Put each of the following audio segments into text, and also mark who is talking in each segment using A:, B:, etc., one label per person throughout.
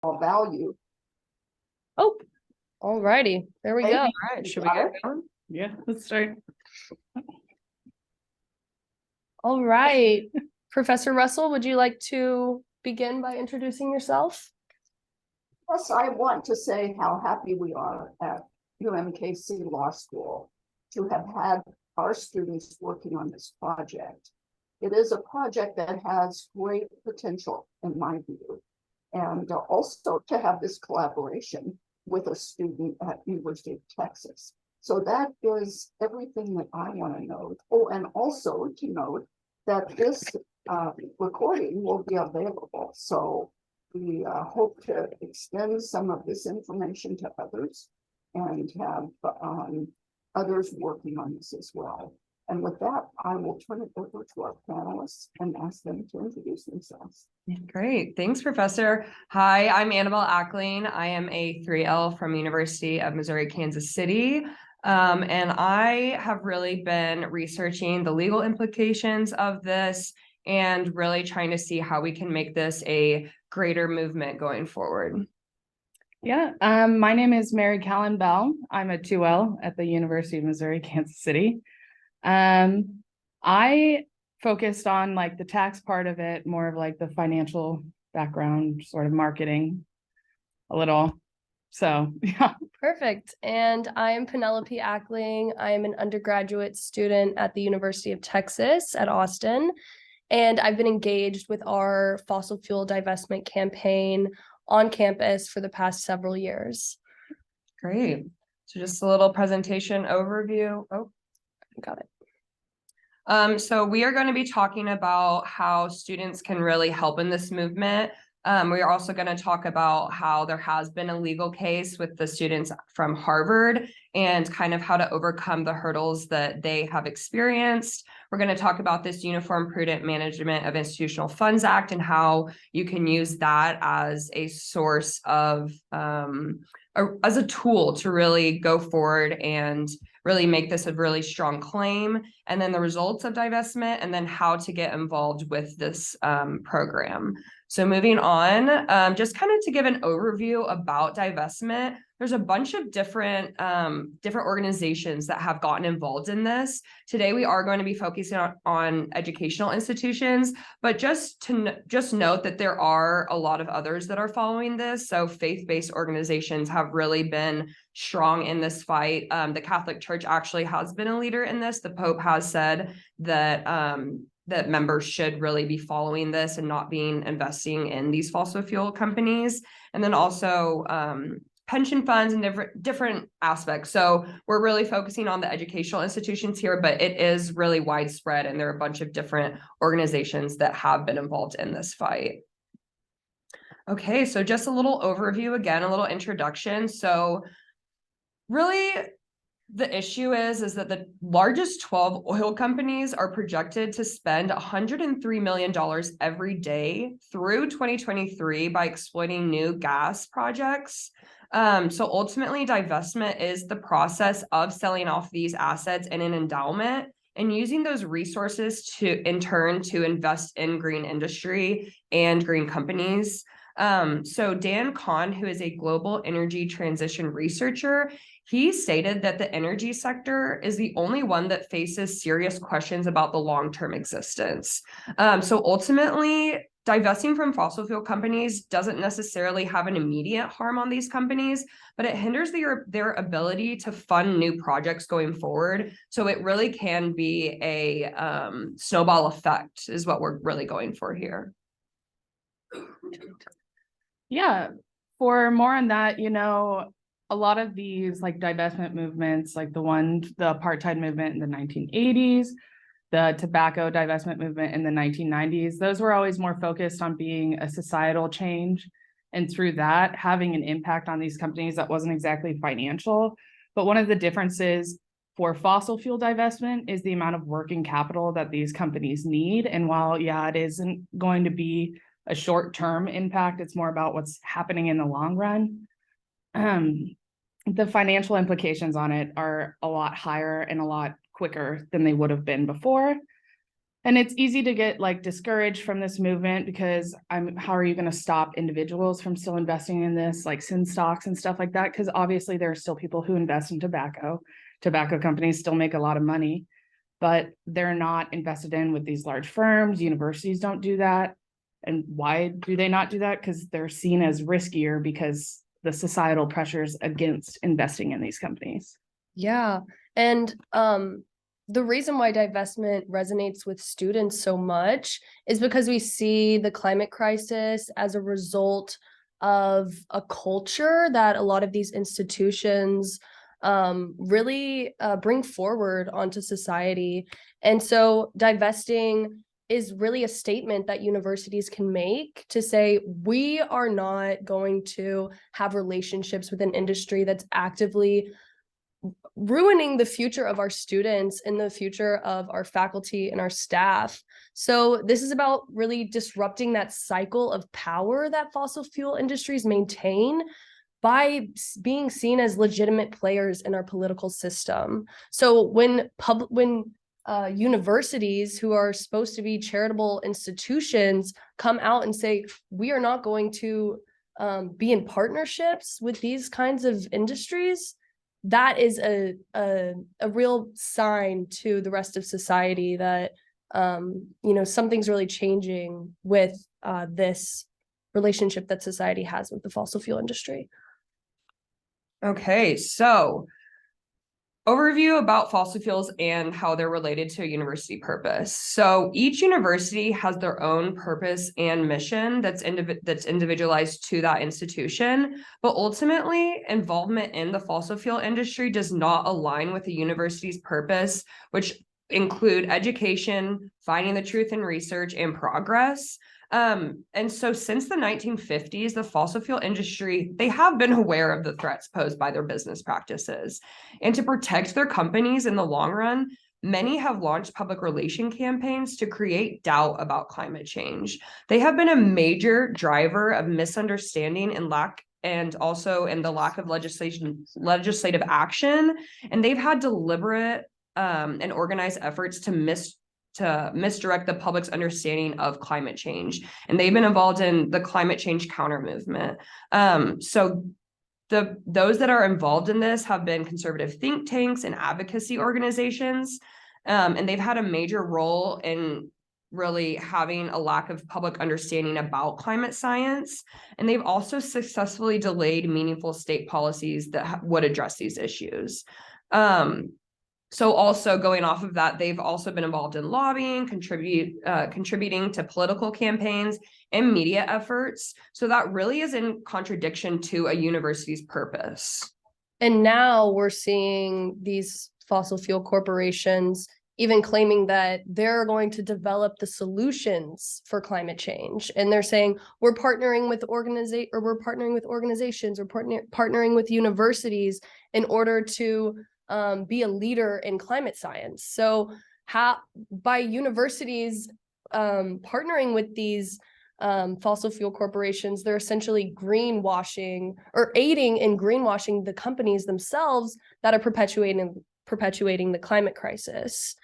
A: value.
B: Oh, all righty. There we go.
C: All right, should we get going?
D: Yeah, let's start.
B: All right. Professor Russell, would you like to begin by introducing yourself?
A: Yes, I want to say how happy we are at UMKC Law School to have had our students working on this project. It is a project that has great potential, in my view, and also to have this collaboration with a student at University of Texas. So that is everything that I want to know. Oh, and also to note that this recording will be available. So we hope to extend some of this information to others and have others working on this as well. And with that, I will turn it over to our panelists and ask them to introduce themselves.
C: Great. Thanks, Professor. Hi, I'm Annabelle Ackling. I am a 3L from University of Missouri, Kansas City. And I have really been researching the legal implications of this and really trying to see how we can make this a greater movement going forward.
D: Yeah, my name is Mary Callan Bell. I'm a 2L at the University of Missouri, Kansas City. I focused on like the tax part of it, more of like the financial background, sort of marketing a little. So, yeah.
B: Perfect. And I am Penelope Ackling. I am an undergraduate student at the University of Texas at Austin. And I've been engaged with our fossil fuel divestment campaign on campus for the past several years.
C: Great. So just a little presentation overview. Oh,
B: Got it.
C: So we are going to be talking about how students can really help in this movement. We are also going to talk about how there has been a legal case with the students from Harvard and kind of how to overcome the hurdles that they have experienced. We're going to talk about this Uniform Prudent Management of Institutional Funds Act and how you can use that as a source of, as a tool to really go forward and really make this a really strong claim, and then the results of divestment, and then how to get involved with this program. So moving on, just kind of to give an overview about divestment, there's a bunch of different organizations that have gotten involved in this. Today, we are going to be focusing on educational institutions, but just note that there are a lot of others that are following this. So faith-based organizations have really been strong in this fight. The Catholic Church actually has been a leader in this. The Pope has said that that members should really be following this and not being investing in these fossil fuel companies. And then also pension funds and different aspects. So we're really focusing on the educational institutions here, but it is really widespread, and there are a bunch of different organizations that have been involved in this fight. Okay, so just a little overview again, a little introduction. So really, the issue is that the largest 12 oil companies are projected to spend $103 million every day through 2023 by exploiting new gas projects. So ultimately, divestment is the process of selling off these assets in an endowment and using those resources to, in turn, to invest in green industry and green companies. So Dan Kahn, who is a global energy transition researcher, he stated that the energy sector is the only one that faces serious questions about the long-term existence. So ultimately, divesting from fossil fuel companies doesn't necessarily have an immediate harm on these companies, but it hinders their ability to fund new projects going forward. So it really can be a snowball effect is what we're really going for here.
D: Yeah, for more on that, you know, a lot of these like divestment movements, like the apartheid movement in the 1980s, the tobacco divestment movement in the 1990s, those were always more focused on being a societal change. And through that, having an impact on these companies that wasn't exactly financial. But one of the differences for fossil fuel divestment is the amount of working capital that these companies need. And while, yeah, it isn't going to be a short-term impact, it's more about what's happening in the long run. The financial implications on it are a lot higher and a lot quicker than they would have been before. And it's easy to get like discouraged from this movement because how are you going to stop individuals from still investing in this, like sin stocks and stuff like that? Because obviously there are still people who invest in tobacco. Tobacco companies still make a lot of money, but they're not invested in with these large firms. Universities don't do that. And why do they not do that? Because they're seen as riskier because the societal pressures against investing in these companies.
B: Yeah. And the reason why divestment resonates with students so much is because we see the climate crisis as a result of a culture that a lot of these institutions really bring forward onto society. And so divesting is really a statement that universities can make to say, we are not going to have relationships with an industry that's actively ruining the future of our students and the future of our faculty and our staff. So this is about really disrupting that cycle of power that fossil fuel industries maintain by being seen as legitimate players in our political system. So when universities who are supposed to be charitable institutions come out and say, we are not going to be in partnerships with these kinds of industries, that is a real sign to the rest of society that something's really changing with this relationship that society has with the fossil fuel industry.
C: Okay, so overview about fossil fuels and how they're related to a university purpose. So each university has their own purpose and mission that's individualized to that institution, but ultimately involvement in the fossil fuel industry does not align with the university's purpose, which include education, finding the truth in research, and progress. And so since the 1950s, the fossil fuel industry, they have been aware of the threats posed by their business practices. And to protect their companies in the long run, many have launched public relation campaigns to create doubt about climate change. They have been a major driver of misunderstanding and also in the lack of legislative action. And they've had deliberate and organized efforts to misdirect the public's understanding of climate change. And they've been involved in the climate change counter movement. So those that are involved in this have been conservative think tanks and advocacy organizations. And they've had a major role in really having a lack of public understanding about climate science. And they've also successfully delayed meaningful state policies that would address these issues. So also going off of that, they've also been involved in lobbying, contributing to political campaigns and media efforts. So that really is in contradiction to a university's purpose.
B: And now we're seeing these fossil fuel corporations even claiming that they're going to develop the solutions for climate change. And they're saying, we're partnering with organizations, we're partnering with universities in order to be a leader in climate science. So by universities partnering with these fossil fuel corporations, they're essentially greenwashing or aiding in greenwashing the companies themselves that are perpetuating the climate crisis.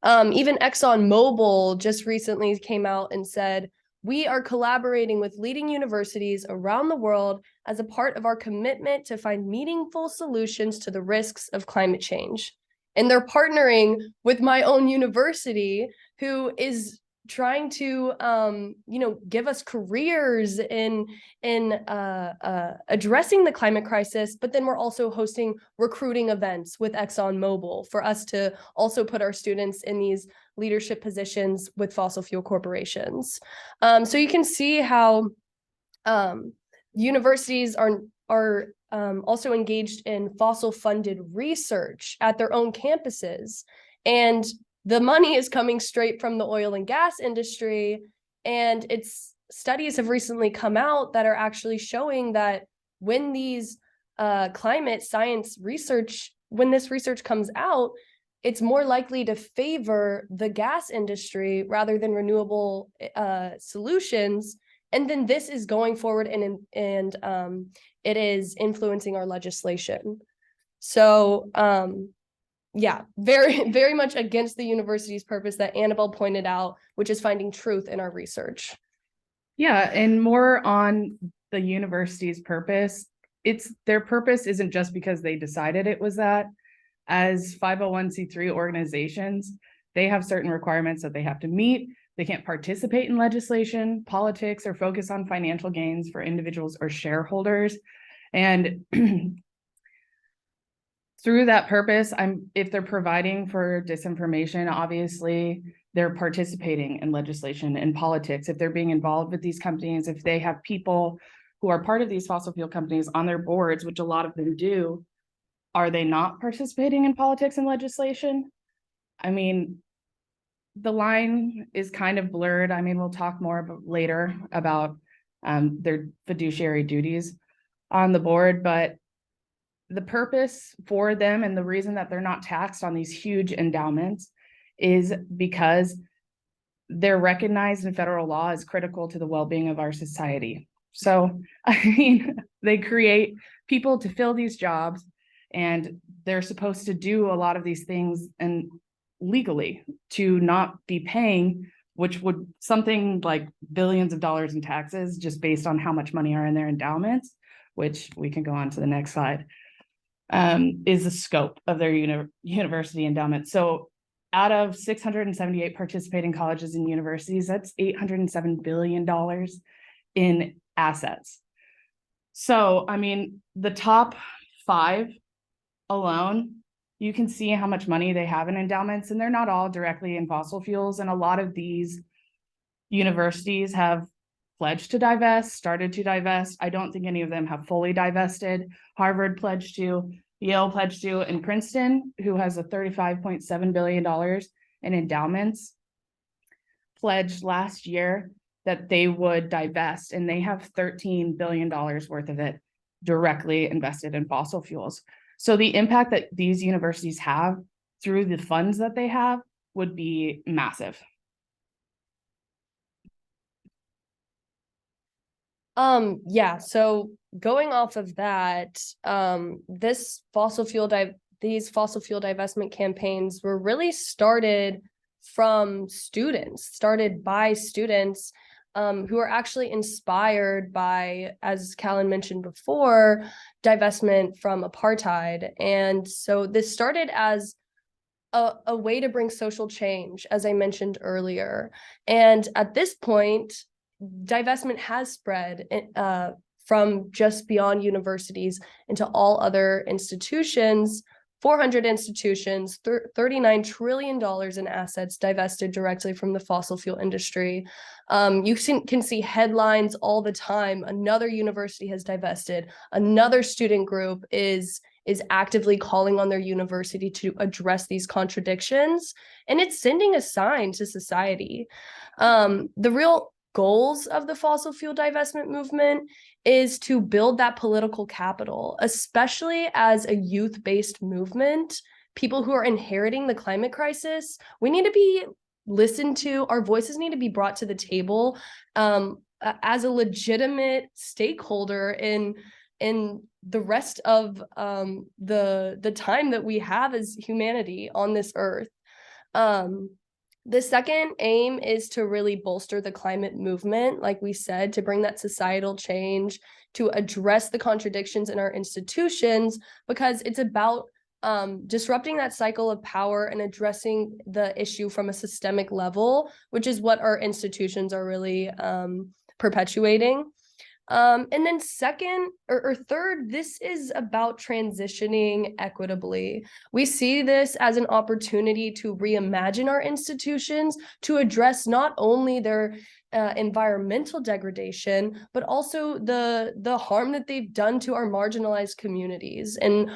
B: Even ExxonMobil just recently came out and said, we are collaborating with leading universities around the world as a part of our commitment to find meaningful solutions to the risks of climate change. And they're partnering with my own university, who is trying to, give us careers in addressing the climate crisis. But then we're also hosting recruiting events with ExxonMobil for us to also put our students in these leadership positions with fossil fuel corporations. So you can see how universities are also engaged in fossil funded research at their own campuses. And the money is coming straight from the oil and gas industry. And studies have recently come out that are actually showing that when these climate science research, when this research comes out, it's more likely to favor the gas industry rather than renewable solutions. And then this is going forward and it is influencing our legislation. So yeah, very, very much against the university's purpose that Annabelle pointed out, which is finding truth in our research.
D: Yeah, and more on the university's purpose. Their purpose isn't just because they decided it was that. As 501c3 organizations, they have certain requirements that they have to meet. They can't participate in legislation, politics, or focus on financial gains for individuals or shareholders. And through that purpose, if they're providing for disinformation, obviously they're participating in legislation and politics. If they're being involved with these companies, if they have people who are part of these fossil fuel companies on their boards, which a lot of them do, are they not participating in politics and legislation? I mean, the line is kind of blurred. I mean, we'll talk more later about their fiduciary duties on the board, but the purpose for them and the reason that they're not taxed on these huge endowments is because they're recognized in federal law as critical to the well-being of our society. So, I mean, they create people to fill these jobs, and they're supposed to do a lot of these things and legally to not be paying, which would something like billions of dollars in taxes just based on how much money are in their endowments, which we can go on to the next slide, is the scope of their university endowment. So out of 678 participating colleges and universities, that's $807 billion in assets. So, I mean, the top 5 alone, you can see how much money they have in endowments, and they're not all directly in fossil fuels. And a lot of these universities have pledged to divest, started to divest. I don't think any of them have fully divested. Harvard pledged to, Yale pledged to, and Princeton, who has a $35.7 billion in endowments, pledged last year that they would divest, and they have $13 billion worth of it directly invested in fossil fuels. So the impact that these universities have through the funds that they have would be massive.
B: Yeah, so going off of that, these fossil fuel divestment campaigns were really started by students who are actually inspired by, as Callan mentioned before, divestment from apartheid. And so this started as a way to bring social change, as I mentioned earlier. And at this point, divestment has spread from just beyond universities into all other institutions. 400 institutions, $39 trillion in assets divested directly from the fossil fuel industry. You can see headlines all the time. Another university has divested. Another student group is actively calling on their university to address these contradictions. And it's sending a sign to society. The real goals of the fossil fuel divestment movement is to build that political capital, especially as a youth-based movement. People who are inheriting the climate crisis, we need to be listened to. Our voices need to be brought to the table as a legitimate stakeholder in the rest of the time that we have as humanity on this earth. The second aim is to really bolster the climate movement, like we said, to bring that societal change, to address the contradictions in our institutions, because it's about disrupting that cycle of power and addressing the issue from a systemic level, which is what our institutions are really perpetuating. And then second or third, this is about transitioning equitably. We see this as an opportunity to reimagine our institutions to address not only their environmental degradation, but also the harm that they've done to our marginalized communities. And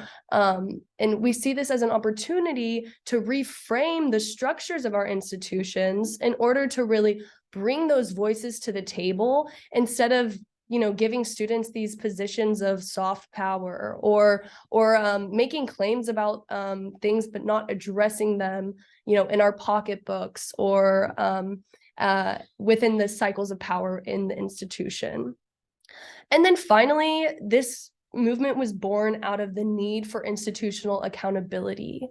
B: we see this as an opportunity to reframe the structures of our institutions in order to really bring those voices to the table, instead of giving students these positions of soft power or making claims about things but not addressing them, in our pocketbooks or within the cycles of power in the institution. And then finally, this movement was born out of the need for institutional accountability.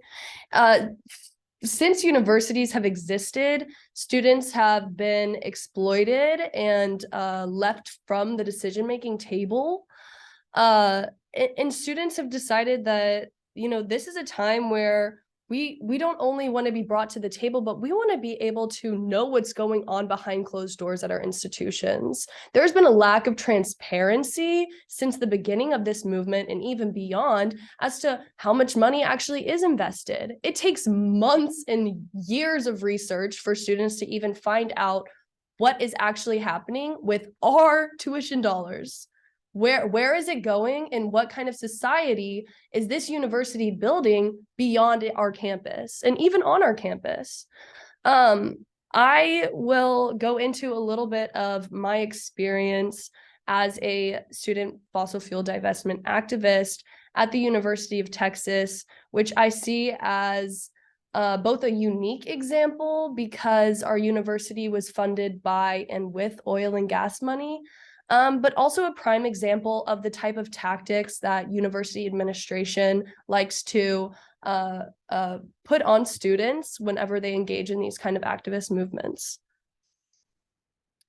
B: Since universities have existed, students have been exploited and left from the decision-making table. And students have decided that, this is a time where we don't only want to be brought to the table, but we want to be able to know what's going on behind closed doors at our institutions. There's been a lack of transparency since the beginning of this movement and even beyond as to how much money actually is invested. It takes months and years of research for students to even find out what is actually happening with our tuition dollars. Where is it going, and what kind of society is this university building beyond our campus and even on our campus? I will go into a little bit of my experience as a student fossil fuel divestment activist at the University of Texas, which I see as both a unique example because our university was funded by and with oil and gas money, but also a prime example of the type of tactics that university administration likes to put on students whenever they engage in these kind of activist movements.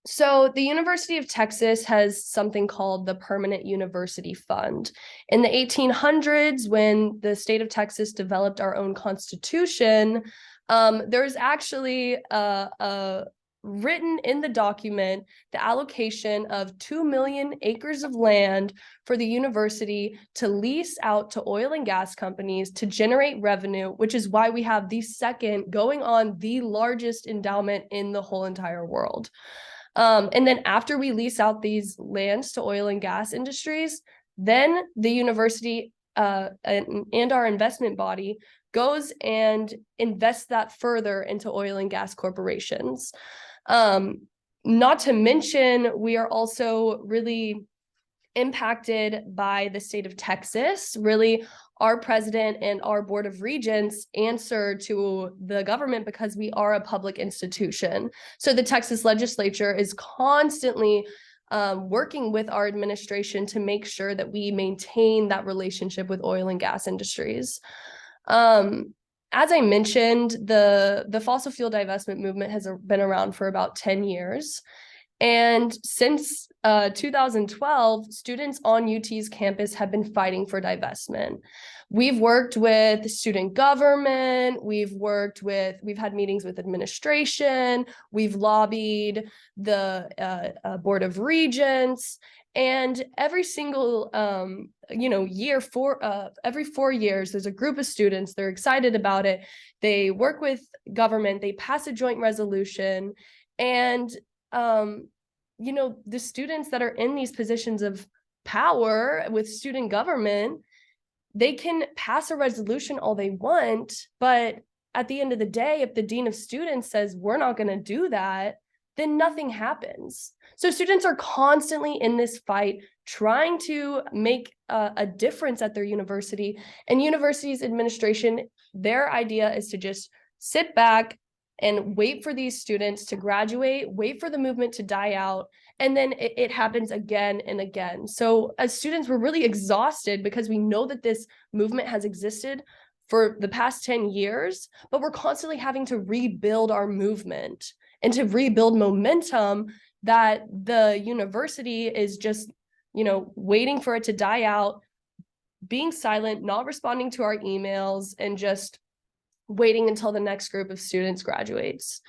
B: So the University of Texas has something called the Permanent University Fund. In the 1800s, when the state of Texas developed our own constitution, there's actually written in the document the allocation of 2 million acres of land for the university to lease out to oil and gas companies to generate revenue, which is why we have the second going on the largest endowment in the whole entire world. And then after we lease out these lands to oil and gas industries, then the university and our investment body goes and invests that further into oil and gas corporations. Not to mention, we are also really impacted by the state of Texas. Really, our president and our board of regents answer to the government because we are a public institution. So the Texas legislature is constantly working with our administration to make sure that we maintain that relationship with oil and gas industries. As I mentioned, the fossil fuel divestment movement has been around for about 10 years. And since 2012, students on UT's campus have been fighting for divestment. We've worked with student government, we've had meetings with administration, we've lobbied the Board of Regents, and every single year, every 4 years, there's a group of students, they're excited about it, they work with government, they pass a joint resolution, and the students that are in these positions of power with student government, they can pass a resolution all they want, but at the end of the day, if the dean of students says we're not going to do that, then nothing happens. So students are constantly in this fight, trying to make a difference at their university, and university's administration, their idea is to just sit back and wait for these students to graduate, wait for the movement to die out, and then it happens again and again. So as students, we're really exhausted because we know that this movement has existed for the past 10 years, but we're constantly having to rebuild our movement and to rebuild momentum that the university is just, waiting for it to die out, being silent, not responding to our emails, and just waiting until the next group of students graduates.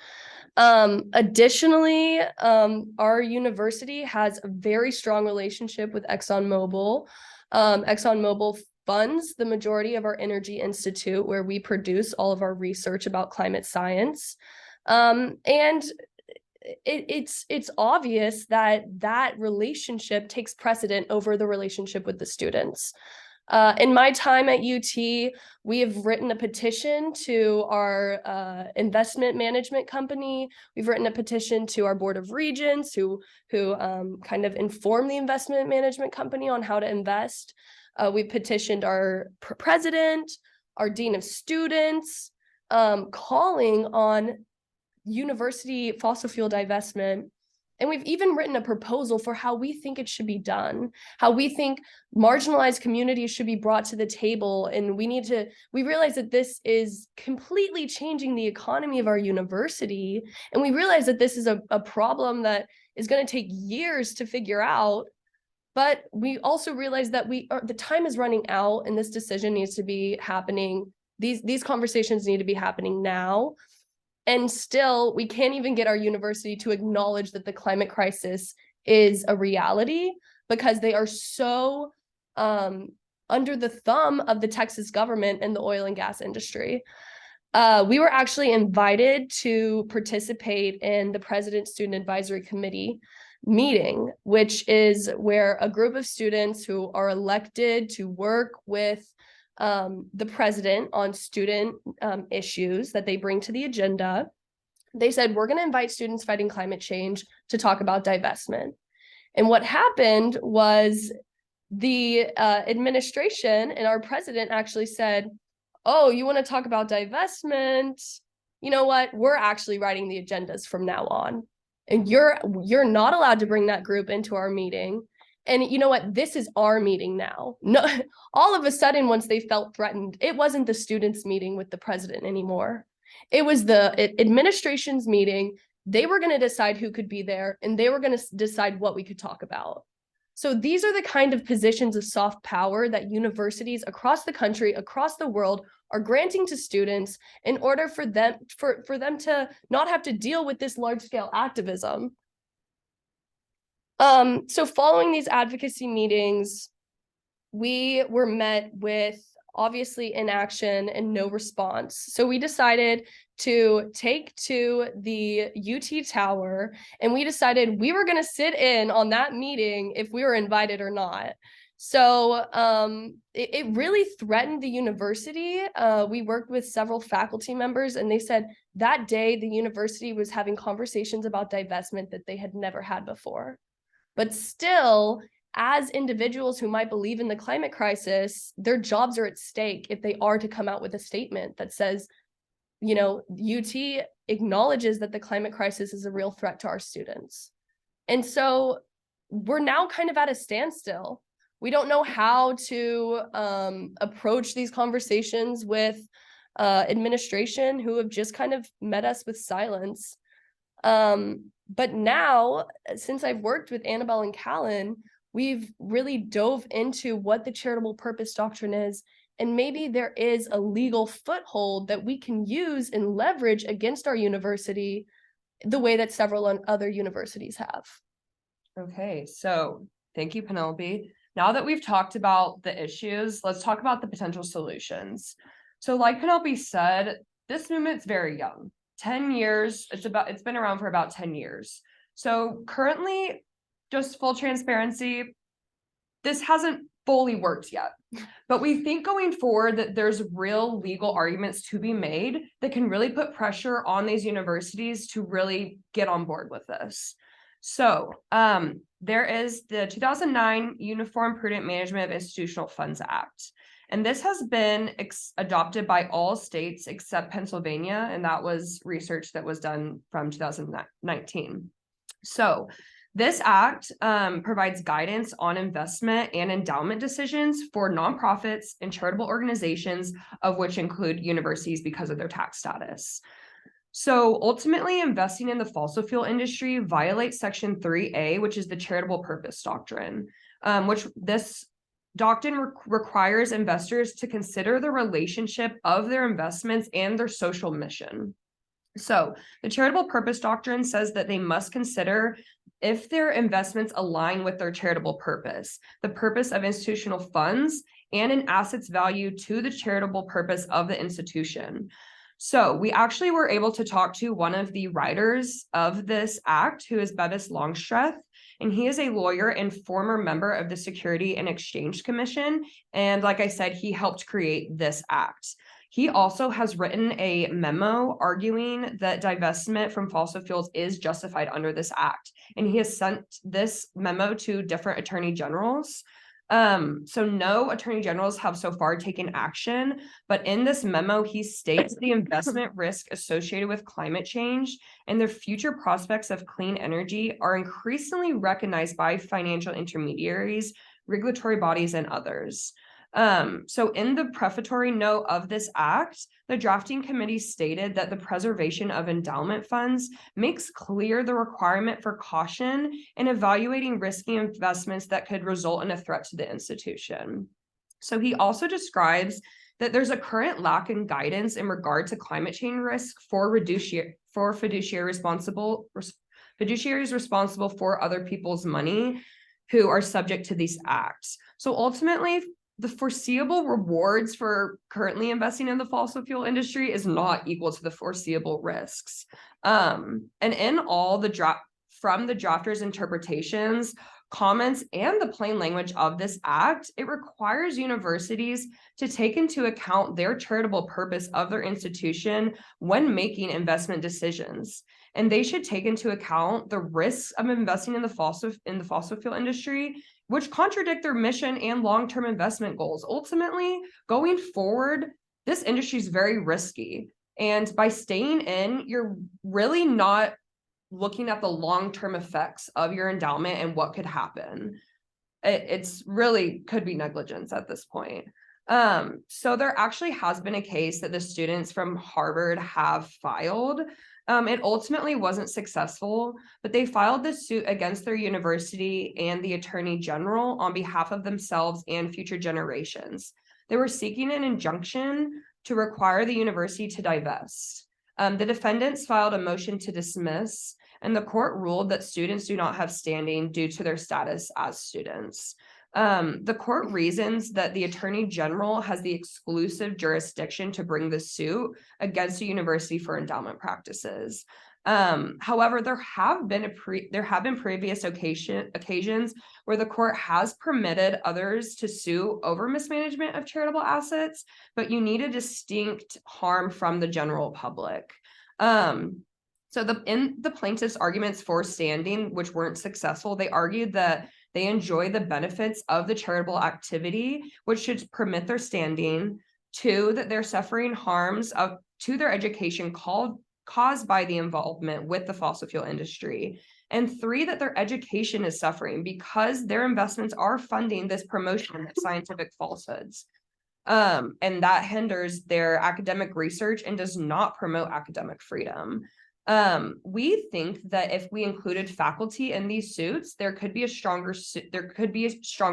B: Additionally, our university has a very strong relationship with ExxonMobil. ExxonMobil funds the majority of our Energy Institute, where we produce all of our research about climate science. And it's obvious that relationship takes precedent over the relationship with the students. In my time at UT, we have written a petition to our investment management company. We've written a petition to our Board of Regents who kind of inform the investment management company on how to invest. We petitioned our president, our dean of students, calling on university fossil fuel divestment And we've even written a proposal for how we think it should be done, how we think marginalized communities should be brought to the table. And we realize that this is completely changing the economy of our university. And we realize that this is a problem that is going to take years to figure out. But we also realize that the time is running out and this decision needs to be happening. These conversations need to be happening now. And still, we can't even get our university to acknowledge that the climate crisis is a reality because they are so under the thumb of the Texas government and the oil and gas industry. We were actually invited to participate in the President's Student Advisory Committee meeting, which is where a group of students who are elected to work with the president on student issues that they bring to the agenda. They said, we're going to invite students fighting climate change to talk about divestment. And what happened was the administration and our president actually said, oh, you want to talk about divestment? You know what? We're actually writing the agendas from now on. And you're not allowed to bring that group into our meeting. And you know what? This is our meeting now. No, all of a sudden, once they felt threatened, it wasn't the students' meeting with the president anymore. It was the administration's meeting. They were going to decide who could be there, and they were going to decide what we could talk about. So these are the kind of positions of soft power that universities across the country, across the world, are granting to students in order for them to not have to deal with this large-scale activism. So following these advocacy meetings, we were met with obviously inaction and no response. So we decided to take to the UT Tower, and we decided we were going to sit in on that meeting if we were invited or not. So it really threatened the university. We worked with several faculty members, and they said that day the university was having conversations about divestment that they had never had before. But still, as individuals who might believe in the climate crisis, their jobs are at stake if they are to come out with a statement that says, you know, UT acknowledges that the climate crisis is a real threat to our students. And so we're now kind of at a standstill. We don't know how to approach these conversations with administration who have just kind of met us with silence. But now, since I've worked with Annabelle and Callan, we've really dove into what the Charitable Purpose Doctrine is, and maybe there is a legal foothold that we can use and leverage against our university the way that several other universities have.
C: Okay, so thank you, Penelope. Now that we've talked about the issues, let's talk about the potential solutions. So like Penelope said, this movement's very young. 10 years, it's been around for about 10 years. So currently, just full transparency, this hasn't fully worked yet. But we think going forward that there's real legal arguments to be made that can really put pressure on these universities to really get on board with this. So there is the 2009 Uniform Prudent Management of Institutional Funds Act. And this has been adopted by all states except Pennsylvania, and that was research that was done from 2019. So this act provides guidance on investment and endowment decisions for nonprofits and charitable organizations, of which include universities because of their tax status. So ultimately, investing in the fossil fuel industry violates Section 3A, which is the Charitable Purpose Doctrine, which this doctrine requires investors to consider the relationship of their investments and their social mission. So the Charitable Purpose Doctrine says that they must consider if their investments align with their charitable purpose, the purpose of institutional funds, and an asset's value to the charitable purpose of the institution. So we actually were able to talk to one of the writers of this act, who is Bevis Longstreth, and he is a lawyer and former member of the Security and Exchange Commission. And like I said, he helped create this act. He also has written a memo arguing that divestment from fossil fuels is justified under this act. And he has sent this memo to different attorney generals. So no attorney generals have so far taken action, but in this memo, he states the investment risk associated with climate change and the future prospects of clean energy are increasingly recognized by financial intermediaries, regulatory bodies, and others. So in the prefatory note of this act, the drafting committee stated that the preservation of endowment funds makes clear the requirement for caution in evaluating risky investments that could result in a threat to the institution. So he also describes that there's a current lack in guidance in regard to climate change risk for fiduciaries responsible for other people's money who are subject to these acts. So ultimately, the foreseeable rewards for currently investing in the fossil fuel industry is not equal to the foreseeable risks. And in all from the drafters' interpretations, comments, and the plain language of this act, it requires universities to take into account their charitable purpose of their institution when making investment decisions. And they should take into account the risks of investing in the fossil fuel industry, which contradict their mission and long-term investment goals. Ultimately, going forward, this industry is very risky. And by staying in, you're really not looking at the long-term effects of your endowment and what could happen. It's really could be negligence at this point. So there actually has been a case that the students from Harvard have filed. It ultimately wasn't successful, but they filed this suit against their university and the attorney general on behalf of themselves and future generations. They were seeking an injunction to require the university to divest. The defendants filed a motion to dismiss, and the court ruled that students do not have standing due to their status as students. The court reasons that the attorney general has the exclusive jurisdiction to bring the suit against a university for endowment practices. However, there have been previous occasions where the court has permitted others to sue over mismanagement of charitable assets, but you need a distinct harm from the general public. So in the plaintiff's arguments for standing, which weren't successful, they argued that they enjoy the benefits of the charitable activity, which should permit their standing. 2, that they're suffering harms to their education caused by the involvement with the fossil fuel industry. And 3, that their education is suffering because their investments are funding this promotion of scientific falsehoods. And that hinders their academic research and does not promote academic freedom. We think that if we included faculty in these suits, there could be a stronger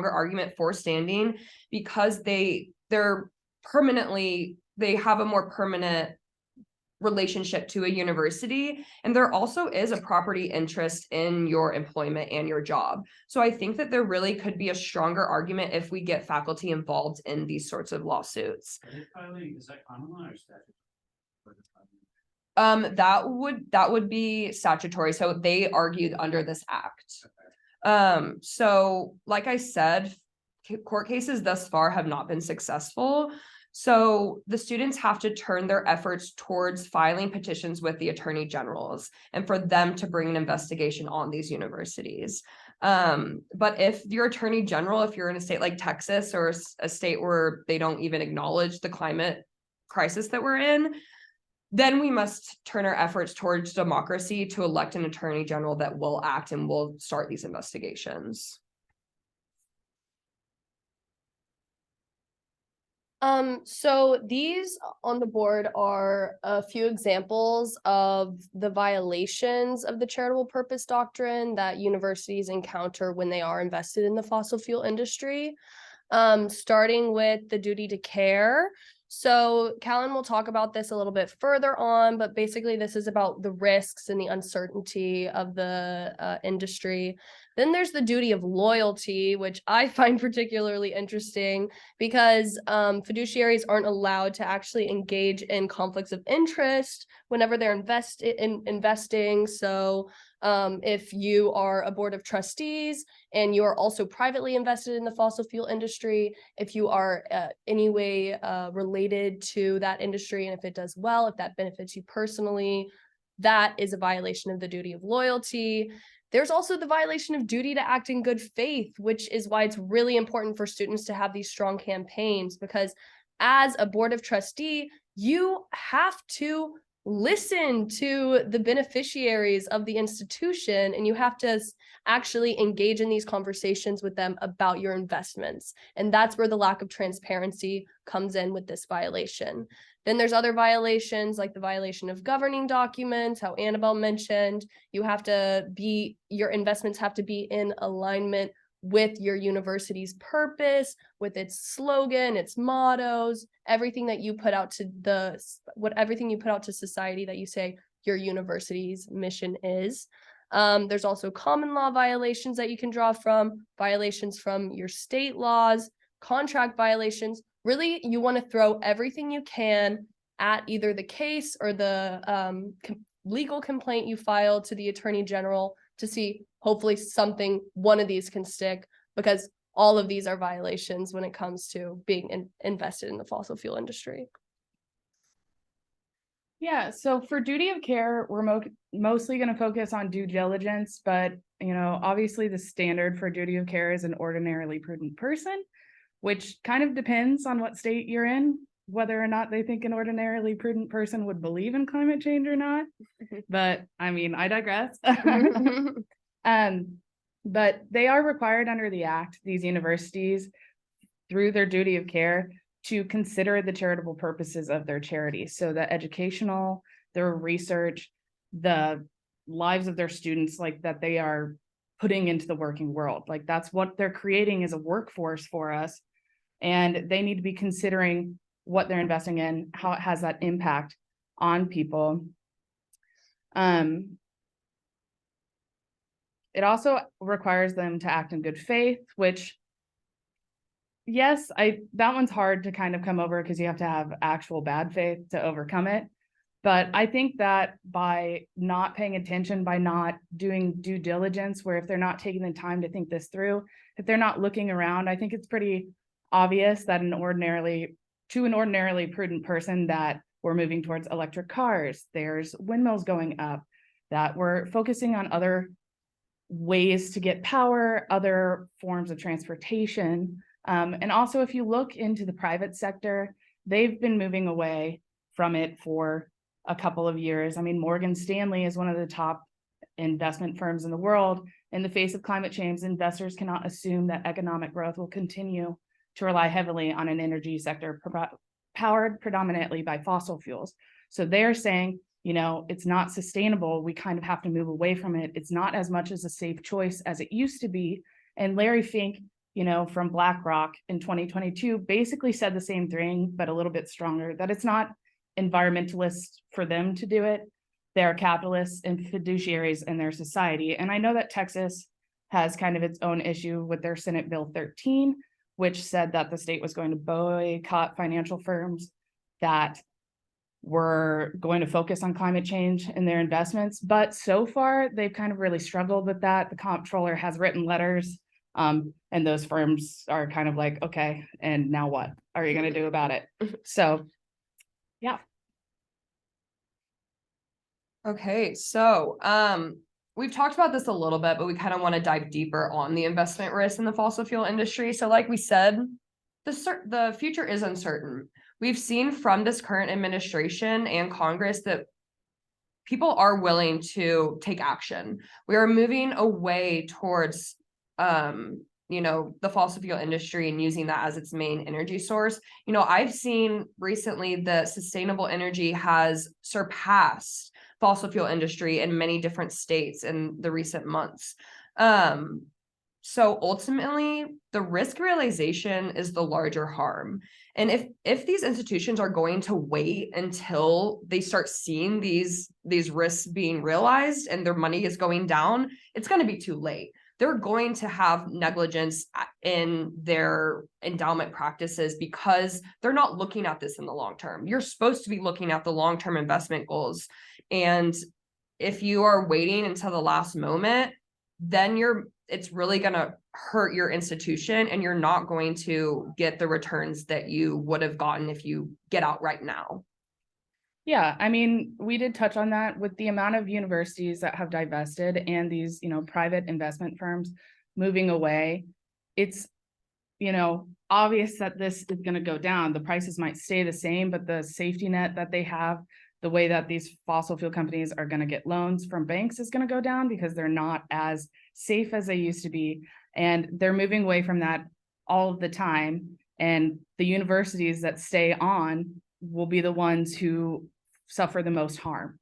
C: argument for standing because they have a more permanent relationship to a university, and there also is a property interest in your employment and your job. So I think that there really could be a stronger argument if we get faculty involved in these sorts of lawsuits.
E: Is that common law or statute?
C: That would be statutory. So they argued under this act. So like I said, court cases thus far have not been successful. So the students have to turn their efforts towards filing petitions with the attorney generals and for them to bring an investigation on these universities. But if your attorney general, if you're in a state like Texas or a state where they don't even acknowledge the climate crisis that we're in, then we must turn our efforts towards democracy to elect an attorney general that will act and will start these investigations.
B: So these on the board are a few examples of the violations of the charitable purpose doctrine that universities encounter when they are invested in the fossil fuel industry. Starting with the duty to care. So Callan will talk about this a little bit further on, but basically this is about the risks and the uncertainty of the industry. Then there's the duty of loyalty, which I find particularly interesting because fiduciaries aren't allowed to actually engage in conflicts of interest whenever they're investing. So if you are a board of trustees and you are also privately invested in the fossil fuel industry, if you are any way related to that industry, and if it does well, if that benefits you personally, that is a violation of the duty of loyalty. There's also the violation of duty to act in good faith, which is why it's really important for students to have these strong campaigns, because as a board of trustee, you have to listen to the beneficiaries of the institution, and you have to actually engage in these conversations with them about your investments. And that's where the lack of transparency comes in with this violation. Then there's other violations, like the violation of governing documents, how Annabelle mentioned. Your investments have to be in alignment with your university's purpose, with its slogan, its mottos, everything that you put out to everything you put out to society that you say your university's mission is. There's also common law violations that you can draw from, violations from your state laws, contract violations. Really, you want to throw everything you can at either the case or the legal complaint you filed to the Attorney General to see hopefully one of these can stick, because all of these are violations when it comes to being invested in the fossil fuel industry.
D: Yeah, so for duty of care, we're mostly going to focus on due diligence, but obviously the standard for duty of care is an ordinarily prudent person, which kind of depends on what state you're in, whether or not they think an ordinarily prudent person would believe in climate change or not. But I mean, I digress. But they are required under the Act, these universities, through their duty of care, to consider the charitable purposes of their charities. So the educational, their research, the lives of their students, like that they are putting into the working world. Like that's what they're creating as a workforce for us. And they need to be considering what they're investing in, how it has that impact on people. It also requires them to act in good faith, which, yes, that one's hard to kind of come over because you have to have actual bad faith to overcome it. But I think that by not paying attention, by not doing due diligence, where if they're not taking the time to think this through, if they're not looking around, I think it's pretty obvious that to an ordinarily prudent person that we're moving towards electric cars, there's windmills going up, that we're focusing on other ways to get power, other forms of transportation. And also, if you look into the private sector, they've been moving away from it for a couple of years. I mean, Morgan Stanley is one of the top investment firms in the world. In the face of climate change, investors cannot assume that economic growth will continue to rely heavily on an energy sector powered predominantly by fossil fuels. So they're saying, it's not sustainable. We kind of have to move away from it. It's not as much as a safe choice as it used to be. And Larry Fink, from BlackRock in 2022, basically said the same thing, but a little bit stronger, that it's not environmentalists for them to do it. They're capitalists and fiduciaries in their society. And I know that Texas has kind of its own issue with their Senate Bill 13, which said that the state was going to boycott financial firms that were going to focus on climate change in their investments. But so far, they've kind of really struggled with that. The comptroller has written letters, and those firms are kind of like, okay, and now what are you going to do about it? So, yeah.
C: Okay, so we've talked about this a little bit, but we kind of want to dive deeper on the investment risk in the fossil fuel industry. So like we said, the future is uncertain. We've seen from this current administration and Congress that people are willing to take action. We are moving away towards, the fossil fuel industry and using that as its main energy source. I've seen recently that sustainable energy has surpassed fossil fuel industry in many different states in the recent months. So ultimately, the risk realization is the larger harm. And if these institutions are going to wait until they start seeing these risks being realized and their money is going down, it's going to be too late. They're going to have negligence in their endowment practices because they're not looking at this in the long term. You're supposed to be looking at the long-term investment goals. And if you are waiting until the last moment, then it's really going to hurt your institution and you're not going to get the returns that you would have gotten if you get out right now.
D: Yeah, I mean, we did touch on that with the amount of universities that have divested and these, private investment firms moving away. It's, obvious that this is going to go down. The prices might stay the same, but the safety net that they have, the way that these fossil fuel companies are going to get loans from banks is going to go down because they're not as safe as they used to be. And they're moving away from that all of the time. And the universities that stay on will be the ones who suffer the most harm.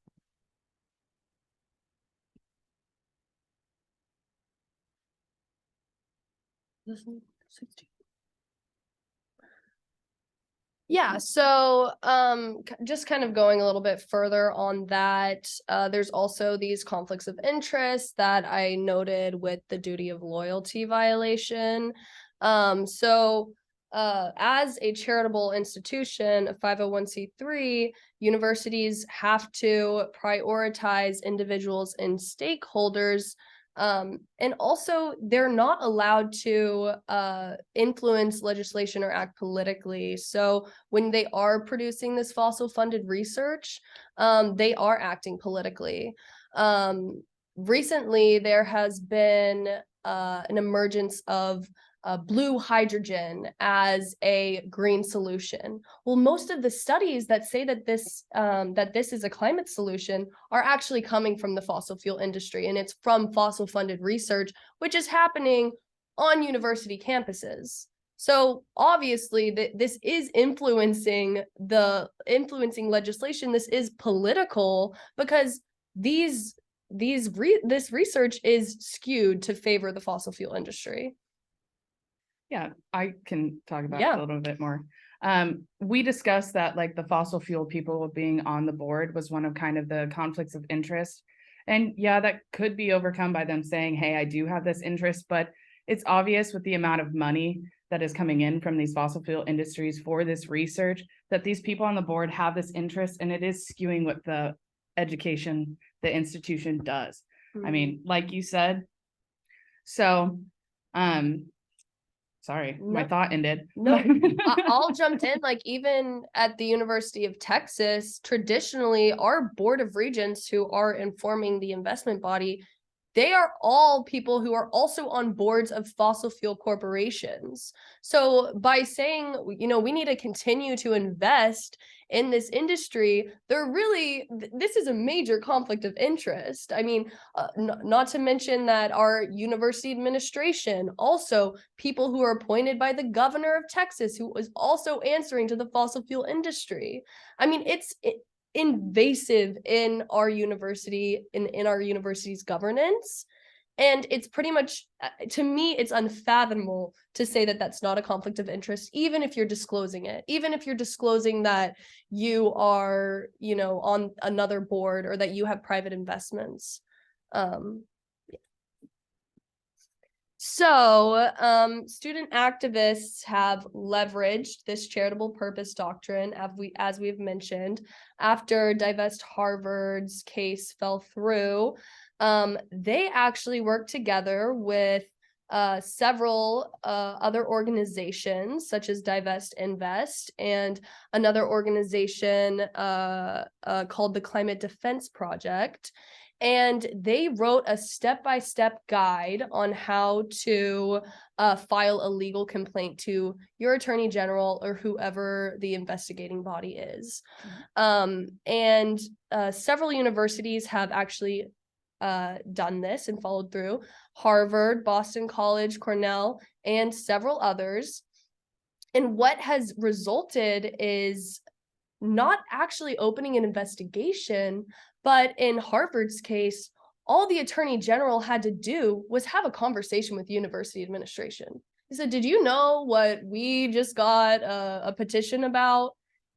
B: Yeah, so just kind of going a little bit further on that, there's also these conflicts of interest that I noted with the duty of loyalty violation. As a charitable institution, a 501c3, universities have to prioritize individuals and stakeholders. And also, they're not allowed to influence legislation or act politically. So when they are producing this fossil funded research, they are acting politically. Recently, there has been an emergence of blue hydrogen as a green solution. Well, most of the studies that say that this is a climate solution are actually coming from the fossil fuel industry, and it's from fossil funded research, which is happening on university campuses. So obviously this is influencing legislation. This is political because this research is skewed to favor the fossil fuel industry.
D: Yeah, I can talk about
B: Yeah.
D: it a little bit more. We discussed that like the fossil fuel people being on the board was one of kind of the conflicts of interest. And yeah, that could be overcome by them saying, hey, I do have this interest, but it's obvious with the amount of money that is coming in from these fossil fuel industries for this research that these people on the board have this interest, and it is skewing what the education, the institution does. I mean, like you said, so, sorry, my
B: No.
D: thought ended.
B: No, I'll jump in. Like, even at the University of Texas, traditionally, our board of regents who are informing the investment body, they are all people who are also on boards of fossil fuel corporations. So by saying, we need to continue to invest in this industry, this is a major conflict of interest. I mean, not to mention that our university administration, also people who are appointed by the governor of Texas, who is also answering to the fossil fuel industry. I mean, it's invasive in our university, in our university's governance. And it's pretty much, to me, it's unfathomable to say that that's not a conflict of interest, even if you're disclosing it, even if you're disclosing that you are, on another board or that you have private investments. So student activists have leveraged this charitable purpose doctrine, as we've mentioned, after Divest Harvard's case fell through. They actually worked together with several other organizations, such as Divest Invest and another organization called the Climate Defense Project. And they wrote a step-by-step guide on how to file a legal complaint to your attorney general or whoever the investigating body is. And several universities have actually done this and followed through. Harvard, Boston College, Cornell, and several others. And what has resulted is not actually opening an investigation, but in Harvard's case, all the attorney general had to do was have a conversation with university administration. He said, did you know what we just got a petition about?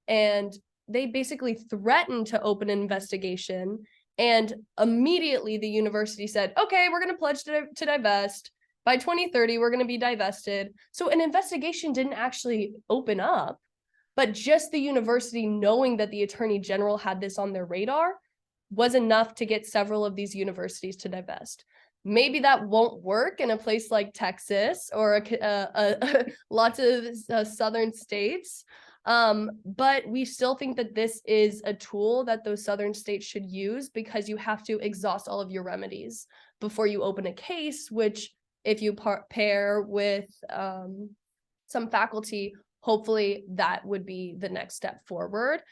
B: And they basically threatened to open an investigation. And immediately the university said, okay, we're going to pledge to divest. By 2030, we're going to be divested. So an investigation didn't actually open up, but just the university knowing that the attorney general had this on their radar was enough to get several of these universities to divest. maybe that won't work in a place like Texas or lots of southern states. But we still think that this is a tool that those southern states should use, because you have to exhaust all of your remedies before you open a case, which if you pair with some faculty, hopefully that would be the next step forward.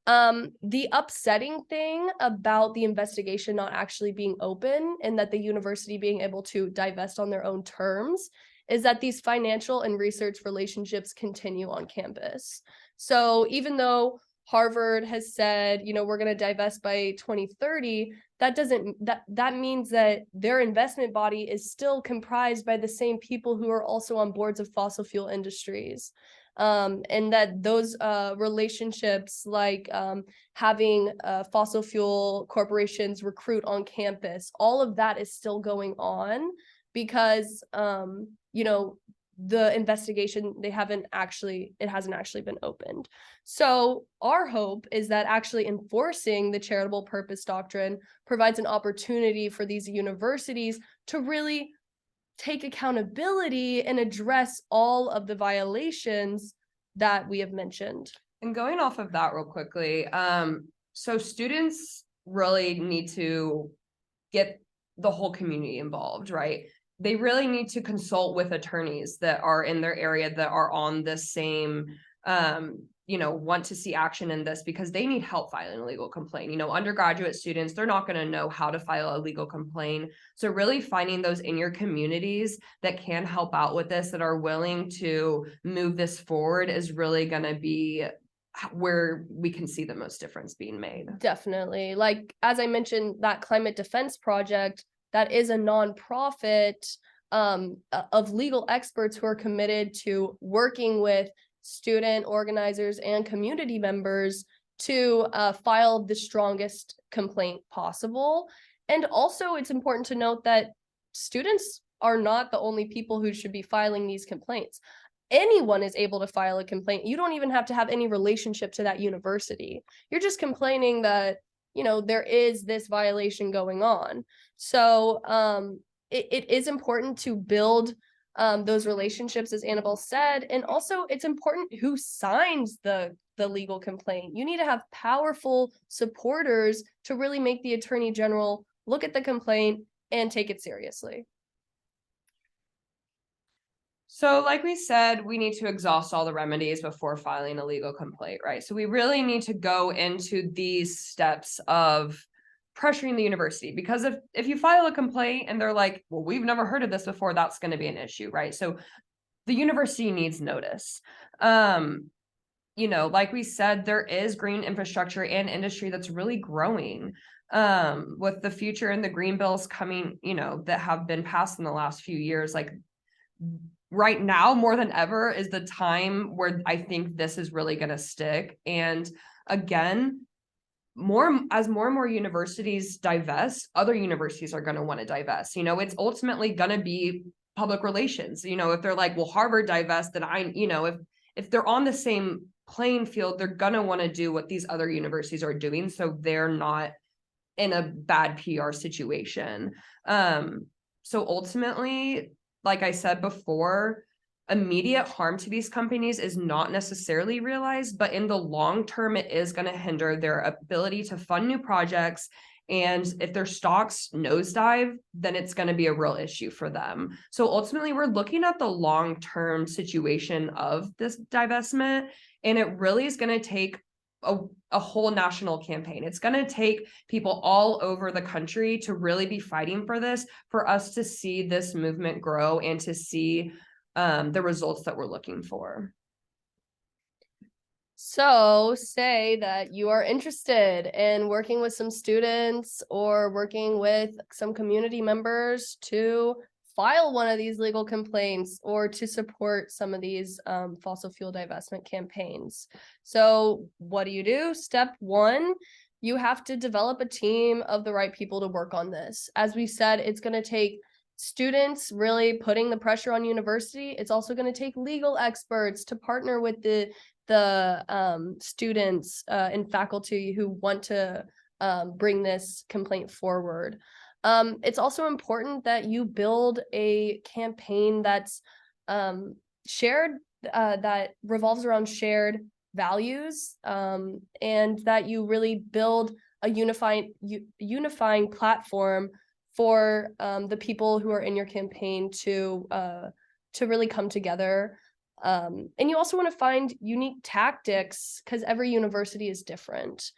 B: The upsetting thing about the investigation not actually being open and that the university being able to divest on their own terms is that these financial and research relationships continue on campus. So even though Harvard has said, you know, we're going to divest by 2030, that means that their investment body is still comprised by the same people who are also on boards of fossil fuel industries. And that those relationships, like having fossil fuel corporations recruit on campus, all of that is still going on because, you know, the investigation, it hasn't actually been opened. So our hope is that actually enforcing the Charitable Purpose Doctrine provides an opportunity for these universities to really take accountability and address all of the violations that we have mentioned.
C: And going off of that real quickly, so students really need to get the whole community involved, right? They really need to consult with attorneys that are in their area that are on the same, you know, want to see action in this, because they need help filing a legal complaint. You know, undergraduate students, they're not going to know how to file a legal complaint. So really finding those in your communities that can help out with this, that are willing to move this forward, is really going to be where we can see the most difference being made.
B: Definitely. Like, as I mentioned, that climate defense project, that is a nonprofit of legal experts who are committed to working with student organizers and community members to file the strongest complaint possible. And also, it's important to note that students are not the only people who should be filing these complaints. Anyone is able to file a complaint. You don't even have to have any relationship to that university. You're just complaining that, you know, there is this violation going on. So it is important to build those relationships, as Annabelle said, and also it's important who signs the legal complaint. You need to have powerful supporters to really make the Attorney General look at the complaint and take it seriously.
C: So like we said, we need to exhaust all the remedies before filing a legal complaint, right? So we really need to go into these steps of pressuring the university, because if you file a complaint and they're like, well, we've never heard of this before, that's going to be an issue, right? So the university needs notice. You know, like we said, there is green infrastructure and industry that's really growing. With the future and the green bills coming, you know, that have been passed in the last few years, like right now, more than ever, is the time where I think this is really going to stick. And again, as more and more universities divest, other universities are going to want to divest. You know, it's ultimately going to be public relations. You know, if they're like, well, Harvard divest, then you know, if they're on the same playing field, they're going to want to do what these other universities are doing, so they're not in a bad PR situation. So ultimately, like I said before, immediate harm to these companies is not necessarily realized, but in the long term, it is going to hinder their ability to fund new projects. And if their stocks nosedive, then it's going to be a real issue for them. So ultimately, we're looking at the long-term situation of this divestment, and it really is going to take a whole national campaign. It's going to take people all over the country to really be fighting for this, for us to see this movement grow and to see the results that we're looking for.
B: So say that you are interested in working with some students or working with some community members to file one of these legal complaints or to support some of these fossil fuel divestment campaigns. So what do? Step one, you have to develop a team of the right people to work on this. As we said, it's going to take students really putting the pressure on university. It's also going to take legal experts to partner with the students and faculty who want to bring this complaint forward. It's also important that you build a campaign that's shared, that revolves around shared values, and that you really build a unifying platform for the people who are in your campaign to really come together. And you also want to find unique tactics because every university is different.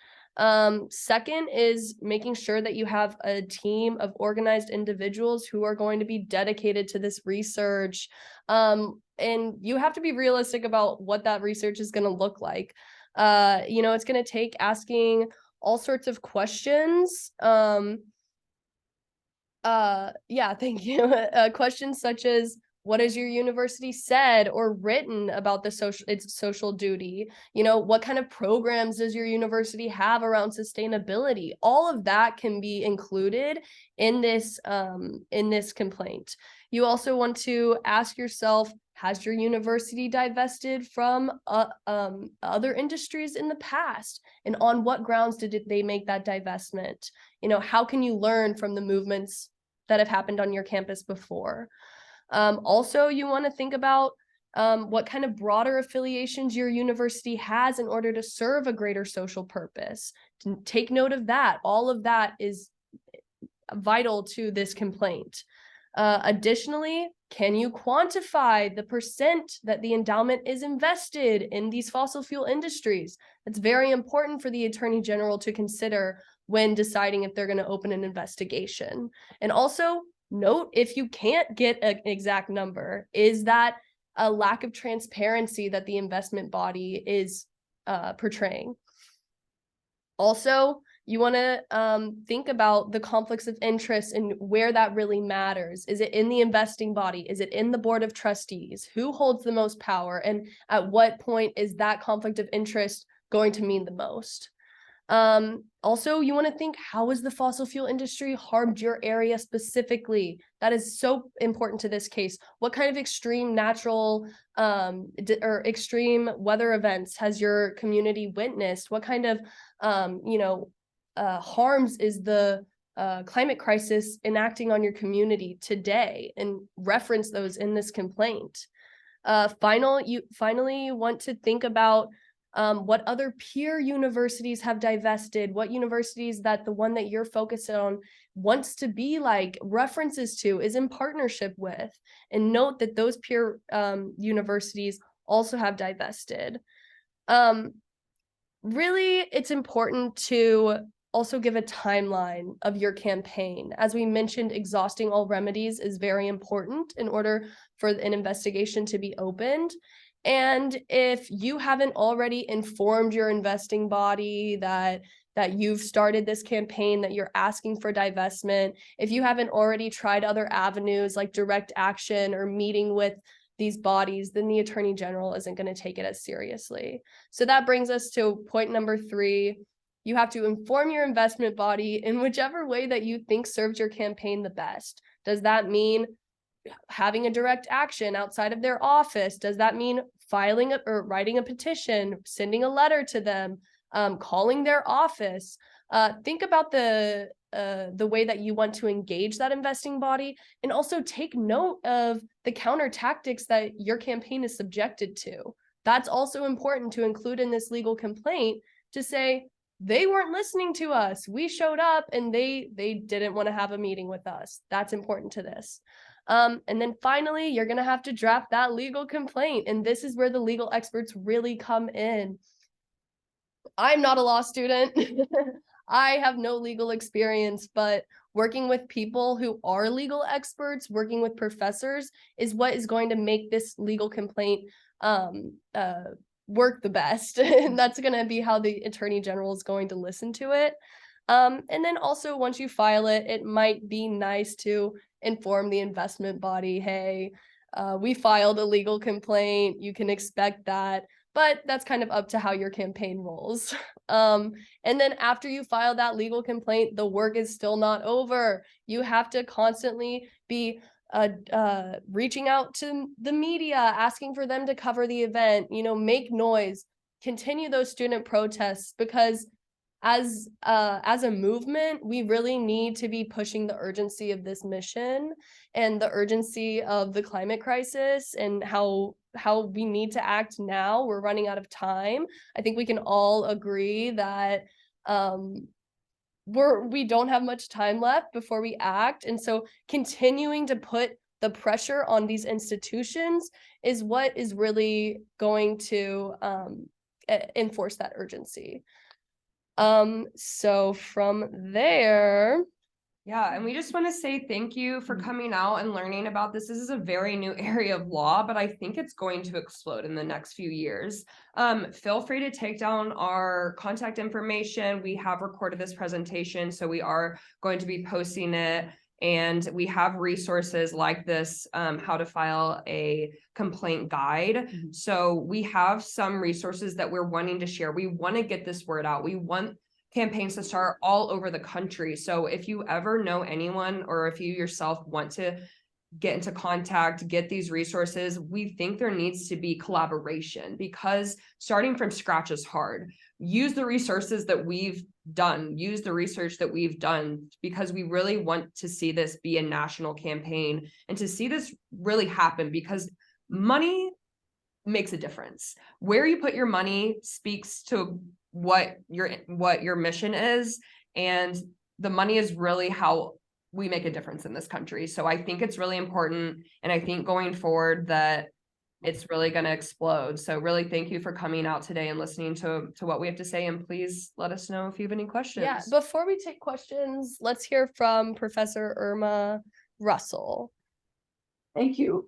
B: Second is making sure that you have a team of organized individuals who are going to be dedicated to this research. And you have to be realistic about what that research is going to look like. It's going to take asking all sorts of questions. Thank you. Questions such as, what has your university said or written about its social duty? What kind of programs does your university have around sustainability? All of that can be included in this complaint. You also want to ask yourself, has your university divested from other industries in the past? And on what grounds did they make that divestment? How can you learn from the movements that have happened on your campus before? Also, you want to think about what kind of broader affiliations your university has in order to serve a greater social purpose. Take note of that. All of that is vital to this complaint. Additionally, can you quantify the percent that the endowment is invested in these fossil fuel industries? It's very important for the Attorney General to consider when deciding if they're going to open an investigation. And also note, if you can't get an exact number, is that a lack of transparency that the investment body is portraying? Also, you want to think about the conflicts of interest and where that really matters. Is it in the investing body? Is it in the board of trustees? Who holds the most power? And at what point is that conflict of interest going to mean the most? Also, you want to think, how has the fossil fuel industry harmed your area specifically? That is so important to this case. What kind of extreme natural or extreme weather events has your community witnessed? What kind of harms is the climate crisis enacting on your community today? And reference those in this complaint. Finally, you want to think about what other peer universities have divested, what universities that the one that you're focused on wants to be like, references to, is in partnership with, and note that those peer universities also have divested. Really, it's important to also give a timeline of your campaign. As we mentioned, exhausting all remedies is very important in order for an investigation to be opened. And if you haven't already informed your investing body that you've started this campaign, that you're asking for divestment, if you haven't already tried other avenues like direct action or meeting with these bodies, then the Attorney General isn't going to take it as seriously. So that brings us to point number 3. You have to inform your investment body in whichever way that you think serves your campaign the best. Does that mean having a direct action outside of their office? Does that mean filing or writing a petition, sending a letter to them, calling their office? Think about the way that you want to engage that investing body, and also take note of the counter tactics that your campaign is subjected to. That's also important to include in this legal complaint, to say, they weren't listening to us. We showed up and they didn't want to have a meeting with us. That's important to this. And then finally, you're going to have to draft that legal complaint. And this is where the legal experts really come in. I'm not a law student. I have no legal experience, but working with people who are legal experts, working with professors, is what is going to make this legal complaint work the best. And that's going to be how the Attorney General is going to listen to it. And then also, once you file it, it might be nice to inform the investment body, hey, we filed a legal complaint, you can expect that. But that's kind of up to how your campaign rolls. And then after you file that legal complaint, the work is still not over. You have to constantly be reaching out to the media, asking for them to cover the event, make noise, continue those student protests, because as a movement, we really need to be pushing the urgency of this mission and the urgency of the climate crisis and how we need to act now. We're running out of time. I think we can all agree that we don't have much time left before we act. And so continuing to put the pressure on these institutions is what is really going to enforce that urgency. So from there,
C: Yeah, and we just want to say thank you for coming out and learning about this. This is a very new area of law, but I think it's going to explode in the next few years. Feel free to take down our contact information. We have recorded this presentation, so we are going to be posting it. And we have resources like this, how to file a complaint guide. So we have some resources that we're wanting to share. We want to get this word out. We want campaigns to start all over the country. So if you ever know anyone, or if you yourself want to get into contact, get these resources, we think there needs to be collaboration, because starting from scratch is hard. Use the resources that we've done, use the research that we've done, because we really want to see this be a national campaign and to see this really happen, because money makes a difference. Where you put your money speaks to what your mission is, and the money is really how we make a difference in this country. So I think it's really important, and I think going forward that it's really going to explode. So really thank you for coming out today and listening to what we have to say, and please let us know if you have any questions.
B: yeah, before we take questions, let's hear from Professor Irma Russell.
A: Thank you,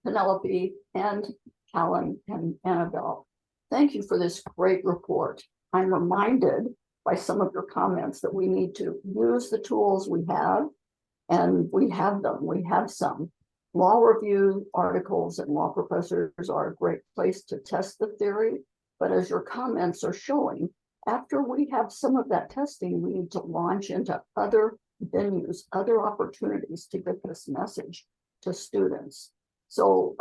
A: Penelope and Callan and Annabelle. Thank you for this great report. I'm reminded by some of your comments that we need to use the tools we have, and we have them. We have some. Law review articles and law professors are a great place to test the theory, but as your comments are showing, after we have some of that testing, we need to launch into other venues, other opportunities to get this message to students. So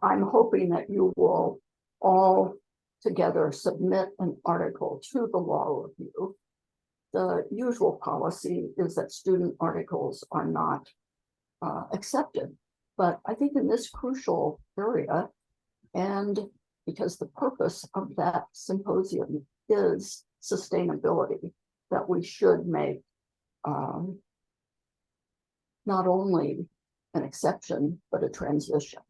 A: I'm hoping that you will all together submit an article to the law review. The usual policy is that student articles are not accepted, but I think in this crucial area, and because the purpose of that symposium is sustainability, that we should make not only an exception, but a transition.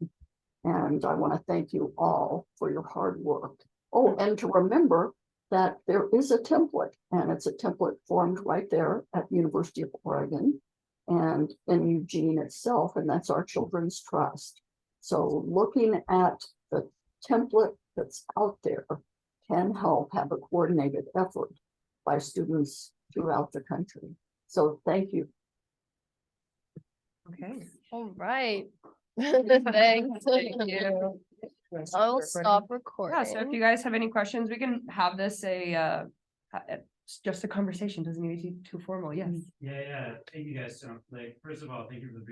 A: And I want to thank you all for your hard work. Oh, and to remember that there is a template, and it's a template formed right there at University of Oregon and in Eugene itself, and that's our Children's Trust. So looking at the template that's out there can help have a coordinated effort by students throughout the country. So thank you.
C: Okay.
B: All right. Thanks.
C: Thank you.
B: I'll stop recording.
C: Yeah, so if you guys have any questions, we can have this just a conversation. Doesn't need to be too formal. Yes.
E: Yeah, thank you guys. So, like, first of all, thank you for the